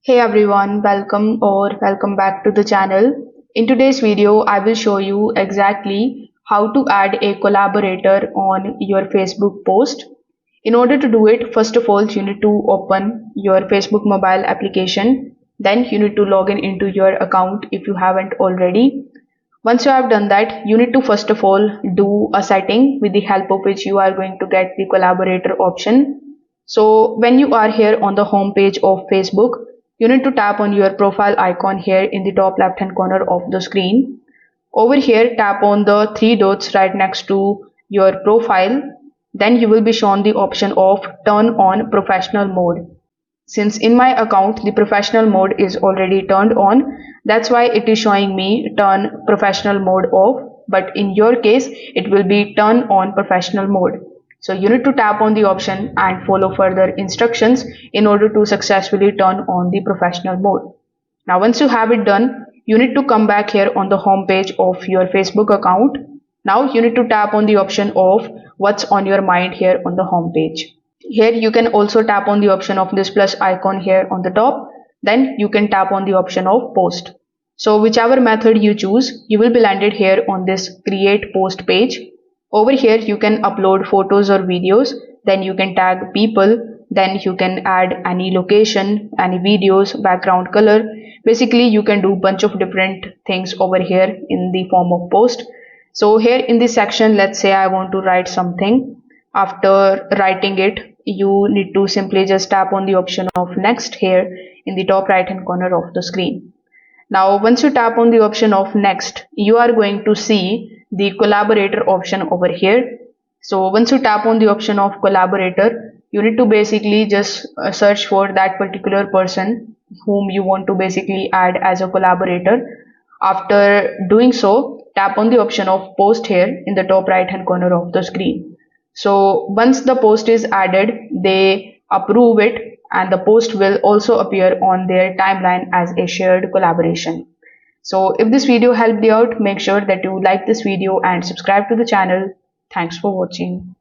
Hey everyone, welcome back to the channel. In today's video, I will show you exactly how to add a collaborator on your Facebook post. In order to do it, first of all, you need to open your Facebook mobile application. Then you need to log in into your account if you haven't already. Once you have done that, you need to first of all do a setting with the help of which you are going to get the collaborator option. So when you are here on the home page of Facebook, you need to tap on your profile icon here in the top left hand corner of the screen. Over here, tap on the three dots right next to your profile. Then you will be shown the option of turn on professional mode. Since in my account the professional mode is already turned on, that's why it is showing me turn professional mode off, but in your case it will be turn on professional mode. So you need to tap on the option and follow further instructions in order to successfully turn on the professional mode. Now once you have it done, you need to come back here on the home page of your Facebook account. Now you need to tap on the option of what's on your mind here on the home page. Here you can also tap on the option of this plus icon here on the top. Then you can tap on the option of post. So whichever method you choose, you will be landed here on this create post page. Over here you can upload photos or videos. Then you can tag people. Then you can add any location, any videos, background color. Basically you can do bunch of different things over here in the form of post. So here in this section, let's say I want to write something. After writing it, you need to simply just tap on the option of next here in the top right hand corner of the screen. Now once you tap on the option of next, you are going to see the collaborator option over here. So once you tap on the option of collaborator, you need to basically just search for that particular person whom you want to basically add as a collaborator. After doing so, tap on the option of post here in the top right hand corner of the screen. So once the post is added, they approve it and the post will also appear on their timeline as a shared collaboration. So if this video helped you out, make sure that you like this video and subscribe to the channel. Thanks for watching.